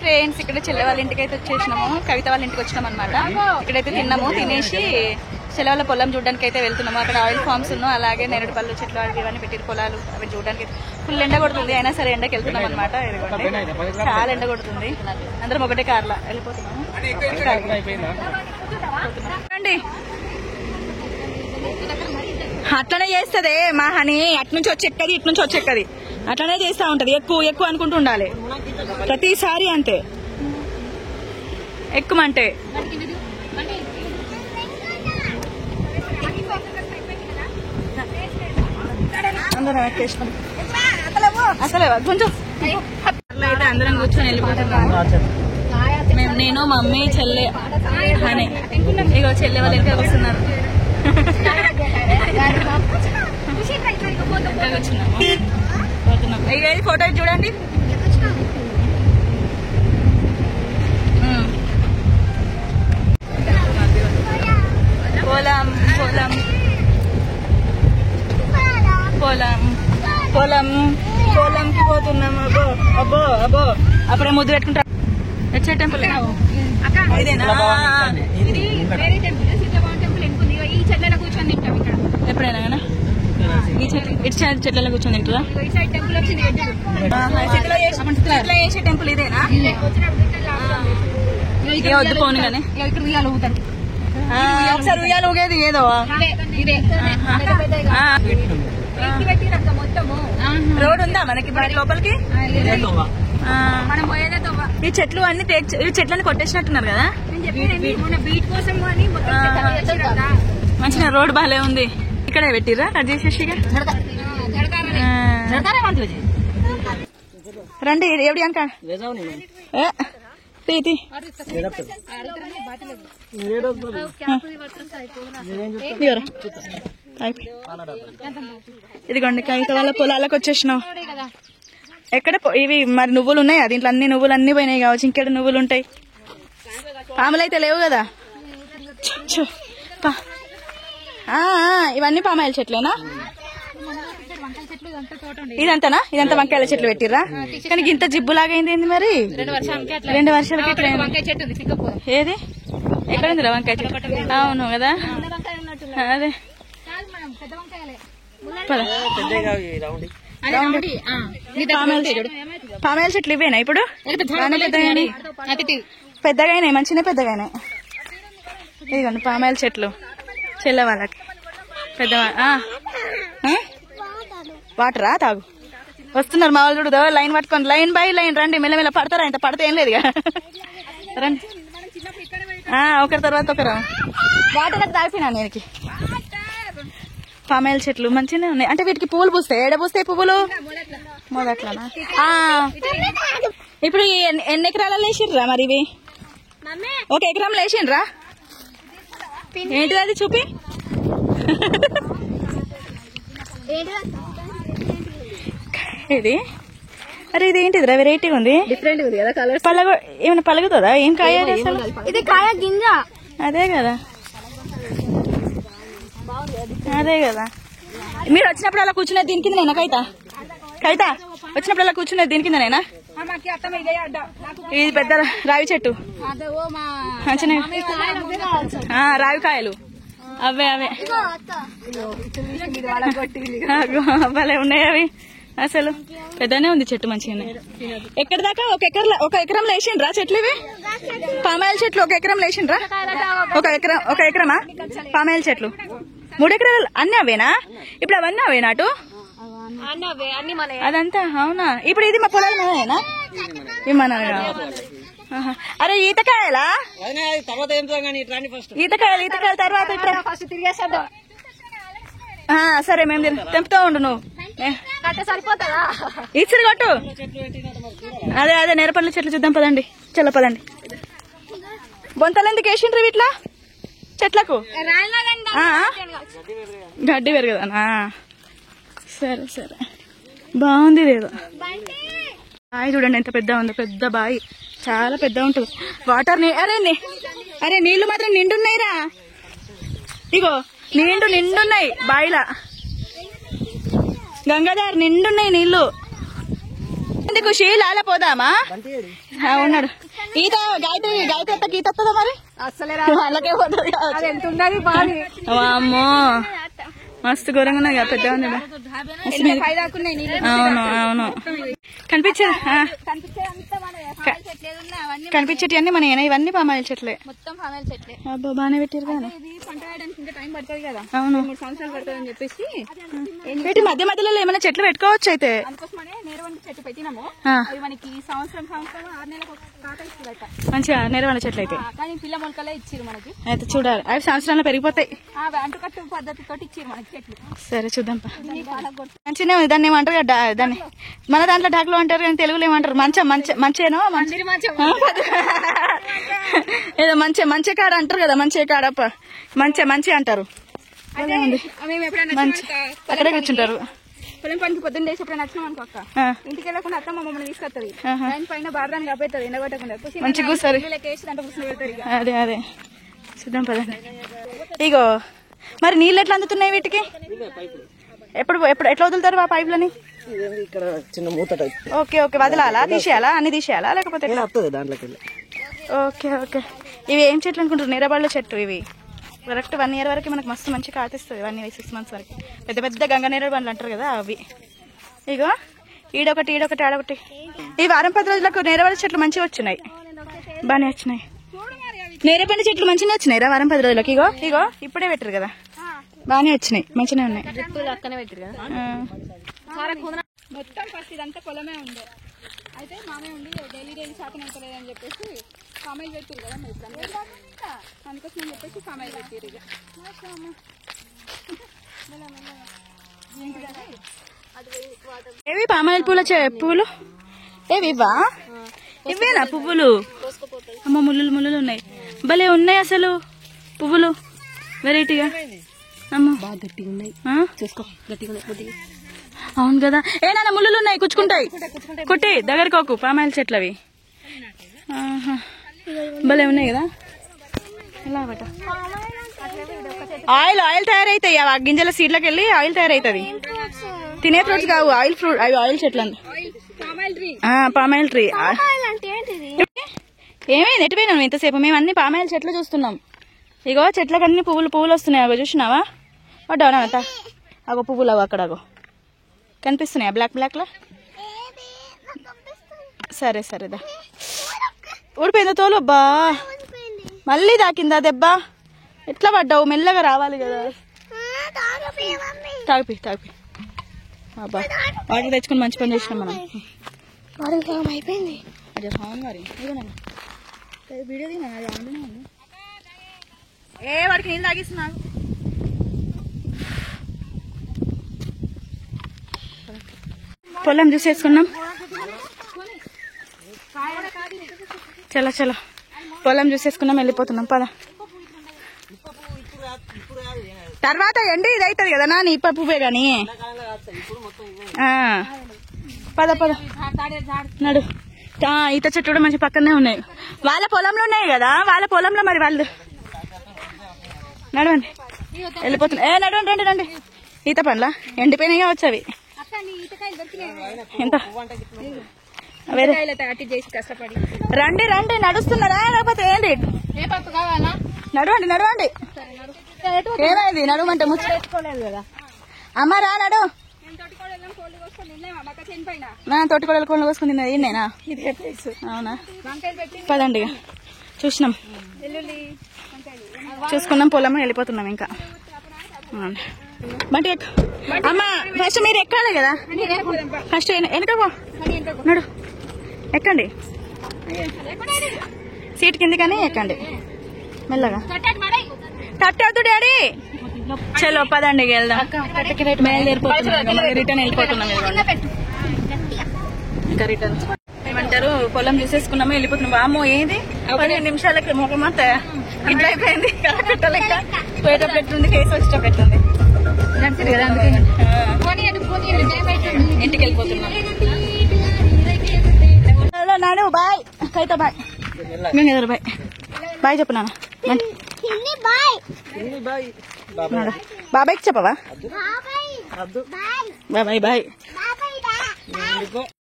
Friends, ఇక్కడ చెల్లె వాళ్ళ ఇంటికి అయితే వచ్చేసినాము, కవిత వాళ్ళ ఇంటికి వచ్చినాం అనమాట. ఇక్కడైతే తిన్నాము, తినేసి చెల్లె వాళ్ళ పొలం చూడడానికి అయితే వెళ్తున్నాము. అక్కడ ఆయిల్ ఫార్మ్స్ ఉన్నాం, అలాగే నేరేడు పళ్ళు చెట్లు ఇవన్నీ పెట్టిన పొలాలు అవి చూడడానికి ఫుల్ ఎండ కొడుతుంది. అయినా సరే ఎండకి వెళ్తున్నాం అనమాట. చాలా ఎండ కొడుతుంది. అందరం ఒకటే కార్లా వెళ్ళిపోతున్నాము. అట్లనే చేస్తుంది మా హని, అట్నుంచి వచ్చెక్కది ఇట్నుంచి వచ్చెక్కది, అట్లనే చేస్తా ఉంటది. ఎక్కువ ఎక్కువ అనుకుంటూ ఉండాలి ప్రతిసారి, అంతే ఎక్కుమంటే. అందరం ఎక్కేసినాం అసలే కొంచెం అయితే అందరం కూర్చొని వెళ్ళిపోతున్నాం. నేను మమ్మీ చెల్లె హని, ఇగో చెల్లె వాళ్ళు ఇంకా వస్తున్నారు. ఇక ఫోటో చూడండి. పొలం పొలం పొలం పొలం పొలంకి పోతున్నాం. అబ్బో అబ్బో అబ్బో, అప్పుడే ముద్దు పెట్టుకుంటా. వచ్చే టెంపుల్ ఇదేనా? ఎప్పుడైనా కానీ ఈ చెట్లలో కూర్చొని తింటారా? చేసే టెంపుల్ ఇదేనా? వద్దు పోను కానీ ఒకసారి ఉయ్యాలు ఊగేది ఏదో రోడ్ ఉందా మనకి లోపలికి? ఈ చెట్లు అన్ని ఈ చెట్లని కొట్టేసినట్టున్నారు కదా. మంచిగా రోడ్ బాగాలే ఉంది. ఇక్కడే పెట్టిర్రా కట్ చేసేసి? రండి ఎవడి అంక ప్రీతి ఇదిగోండి కవిత వాళ్ళ పొలాలకు వచ్చేసినావు. ఎక్కడ ఇవి మరి నువ్వులు ఉన్నాయా దీంట్లో? అన్ని నువ్వులు అన్ని పోయినాయి కావచ్చు. ఇంకెక్కడ నువ్వులు ఉంటాయి? పాములు అయితే లేవు కదా. ఇవన్నీ పామాయిల చెట్లేనా? ఇదంతానా? ఇదంతా వంకాయల చెట్లు పెట్టిర్రా? కానీ ఇంత జిబ్బులాగా అయింది ఏంది మరి? 2 వర్షాలకి ఏది ఎక్కడ ఉందిరా వంకాయ చెట్టు? అవును కదా, అదే పామాయిల చెట్లు ఇవేనా ఇప్పుడు? పెద్దగా అయినాయి, మంచిగా పెద్దగా అయినాయి. ఇదిగోండి పామాయిల చెట్లు చెల్లె వాళ్ళకి పెద్ద. వాటరా తాగు. వస్తున్నారు మా వాళ్ళు చూడదు. లైన్ పట్టుకోండి, లైన్ బై లైన్ రండి. మెల్లమెల్ల పడతారా? ఇంత పడితే ఏం లేదు రండి. ఒకరి తర్వాత ఒకరు. వాటర్ తాగిపోయినా నేనికి. పామాయిల చెట్లు మంచిగానే ఉన్నాయి. అంటే వీటికి పువ్వులు పూస్తాయి. ఏడ పూస్తాయి పువ్వులు? మొదట్లోనా? ఇప్పుడు ఎన్ని ఎకరాలలో వేసిండ్రా మరి ఇవి? 1 ఎకరంలో వేసిండ్రా? ఏంటిది అది చూపి. ఇది అరే ఇది ఏంటిదిరా వెరైటీగా ఉంది, డిఫరెంట్ ఉంది కదా కలర్. ఏమైనా పలుగుతుందా? ఏం కాయ? ఇది కాయ గింజ. అదే కదా, అదే కదా. మీరు వచ్చినప్పుడు అలా కూర్చునేది దీని కింద నేనా? కవిత కవిత వచ్చినప్పుడు అలా కూర్చునేది దీని కింద నేనా? ఇది పెద్ద రావి చెట్టు, రావి కాయలు అవే అవే భలే ఉన్నాయి అవి. అసలు పెద్దనే ఉంది చెట్టు, మంచిగానే. ఎక్కడి దాకా? 1 ఎకరంలో వేసిండ్రా చెట్లు ఇవి? పామాయిల చెట్లు 1 ఎకరంలో వేసిండ్రా? 1 ఎకరమా పామాయిల చెట్లు? 3 ఎకరాలు అన్నీ అవేనా? ఇప్పుడు అవన్నీ అవేనా? అటు అదంతా అవునా? ఇప్పుడు ఇది మా పొలాలేనా? ఇమ్మన్నా. అరే ఈతకాయలా? ఈతకాయలు తర్వాత సరే మేము తెంపుతా ఉండు. నువ్వు ఇచ్చి కొట్టు. అదే అదే నేరపండ్ల చెట్లు చూద్దాం పదండి. చెల్ల పదండి. బొంతలు ఎందుకు వేసిండ్రు ఇట్లా చెట్లకు? గడ్డి పెరగదా? సరే సరే బాగుంది. ఇదేదో బావి చూడండి ఎంత పెద్ద ఉందో. పెద్ద బావి, చాలా పెద్ద ఉంటుంది. వాటర్ అరే నీళ్లు మాత్రం నిండున్నాయిరా. ఇగో నిండున్నాయి బావిలా. గంగాధర్ నిండున్నాయి నీళ్లు. ఏమైంది ఖుషి లాలా పోదామా ఉన్నాడు ఈత గాయత్రి గాయత్రి ఈత వస్తుందా మరి అసలే అలాగే పోతుంది అమ్మో మస్తు ఘోరంగా ఉన్నాయి కదా పెద్దగా ఉంది అవును అవును కనిపించేటి అన్ని మన ఇవన్నీ పామాయిల చెట్లే అబ్బా బాగానే పెట్టారు కదా అవును వీటి మధ్య మధ్యలో ఏమైనా చెట్లు పెట్టుకోవచ్చు అయితే మంచిగా నేరవన్న చెట్లు అయితే పిల్ల మొలకలే ఇచ్చారు మనకి అయితే చూడాలి అవి సంవత్సరాలు పెరిగిపోతాయి అంటుకట్టు పద్ధతితో ఇచ్చారు మనకి చెట్లు సరే చూద్దాం మంచిగానే ఉంది దాన్ని ఏమంటారు కదా దాన్ని మన దాంట్లో డాకులు అంటారు కానీ తెలుగులో ఏమంటారు మంచేనో ఏదో మంచి కాడ అంటారు కదా మంచి కాడప్ప మంచి అంటారు అక్కడే కూర్చుంటారు పొలం పనికి పొద్దున్న లేచి ఎప్పుడైనా వచ్చినాం అనుకో అక్క ఇంటికి వెళ్ళకుండా అత్త మమ్మల్ని తీసుకొస్తుంది దాని పైన బాధని కాపెడుతుంది ఎండగొట్టకుండా మంచి కూర్చోరు అదే అదే చూద్దాం పదండి ఇగో మరి నీళ్ళు ఎట్లా అందుతున్నాయి వీటికి ఎప్పుడు ఎట్లా వదులుతారు ఆ పైపులని ఓకే ఓకే వదలాలా తీసేయాలా అన్ని తీసేయాలా లేకపోతే ఓకే ఓకే ఇవి ఏం చెట్లు అనుకుంటారు నీరబళ్ళ చెట్టు ఇవి కరెక్ట్ 1 year వరకు మనకు మస్తు మంచి కాతిస్తుంది 1 year 6 months వరకు పెద్ద పెద్ద గంగ నేరేడు బండ్లు అంటారు కదా అవి ఇగో ఈడొకటి ఆడొకటి ఈ వారం 10 రోజులకు నేరబళ్ళ చెట్లు మంచిగా వచ్చినాయి బాగానే వచ్చినాయి నేరేపండు చెట్లు మంచిగా వచ్చినాయి రా వారం 10 రోజులకి ఇగో ఇప్పుడే పెట్టారు కదా బాగానే వచ్చినాయి మంచిగా ఉన్నాయి మొత్తం ఫస్ట్ ఇదంతా పొలమే ఉండే అయితే మామే ఉండి డైలీ శాతం అవుతలేదని చెప్పేసి కామెల్ పెట్టారు కదా మరి అందుకోసం అని చెప్పేసి కామెల్ పెట్టారు ఇక ఏవి పామాయిల్ పూలు ఏవి ఇవ్వా ఇవేనా పువ్వులు అమ్మ ముళ్ళు ఉన్నాయి భలే ఉన్నాయి అసలు పువ్వులు వెరైటీగా అమ్మ బాగా గట్టిగా ఉన్నాయి చూసుకో గట్టిగా అవును కదా ఏనా ముళ్ళు ఉన్నాయి కుచ్చుకుంటాయి కుట్టి దగ్గరకోకు పామాయిల్ చెట్లు అవి భలే ఉన్నాయి కదా ఎలా బట ఆయిల్ తయారైతాయి ఆ గింజల సీడ్లకు వెళ్ళి ఆయిల్ తయారైతుంది తినే ఫ్రూట్స్ కావు ఆయిల్ ఫ్రూట్ అవి ఆయిల్ చెట్లు పామాయిల్ ట్రీ ఏమైంది ఎటుపోయినాం ఇంతసేపు మేము అన్ని పామాయిల్ చెట్లు చూస్తున్నాం ఇగో చెట్లకు అన్ని పువ్వులు వస్తున్నాయి అగో చూసినావా పడ్డావునా అగో పువ్వులు అగో అక్కడ అగో కనిపిస్తున్నాయా బ్లాక్ లో సరే దా ఊడిపోయిందో తోలు అబ్బా మళ్ళీ దాకిందా దెబ్బ ఎట్లా పడ్డావు మెల్లగా రావాలి కదా తాగిపి అబ్బా వాటర్ తెచ్చుకుని మంచి పని చేసినాం మనం అయిపోయింది వీడియో తిన్నా వాడికి నీళ్ళు తాగిస్తున్నా పొలం చూసేసుకున్నాం చలో పొలం చూసేసుకున్నాం వెళ్ళిపోతున్నాం పద తర్వాత ఎండి ఇది అవుతుంది కదా నా నీ పువ్వే గాని పద నడు ఈత చెట్టు కూడా మంచి పక్కనే ఉన్నాయి వాళ్ళ పొలంలో ఉన్నాయి కదా వాళ్ళ పొలంలో మరి వాళ్ళు నడవండి వెళ్ళిపోతున్నా నడవండి రండి ఈత పండ్లా ఎండిపోయినాయి వచ్చావి ఎంత రండి నడుస్తున్నారా లేకపోతే ఏంటి నడవండి ఏమైంది నడవమంటే ముచ్చుకోలేదు కదా అమ్మారా నడు తోటికోడలు కోళ్ళు కోసుకుని తిన్నది నేనా అవునా పదండి చూసినాం చూసుకున్నాం పొలం వెళ్ళిపోతున్నాం ఇంకా బంటి అమ్మా ఫస్ట్ మీరు ఎక్కాలి కదా ఫస్ట్ వెనకపో నడు ఎక్కండి సీట్ కింది కానీ ఎక్కండి మెల్లగా తట్టవుతు డాడీ చలో పదండి వెళ్దాం రిటర్న్ వెళ్ళిపోతున్నాం ఇంకా రిటర్న్ ఏమంటారు పొలం చూసేసుకున్నాము వెళ్ళిపోతున్నాం బామ్మో ఏంది 15 నిమిషాలకి మొగమంత ఇట్లా అయిపోయింది కట్టలేక పోయేటప్పుడు ఎట్టుంది కేసు వచ్చేటప్పుడు ఎట్టుంది నడిచింది కదా అందుకే ఇంటికి వెళ్ళిపోతున్నాం నాడు బాయ్ కైతో బాయ్ మేము ఎదురు బాయ్ చెప్పు నాన్న బాబాయ్కి చెప్పవా బాయ్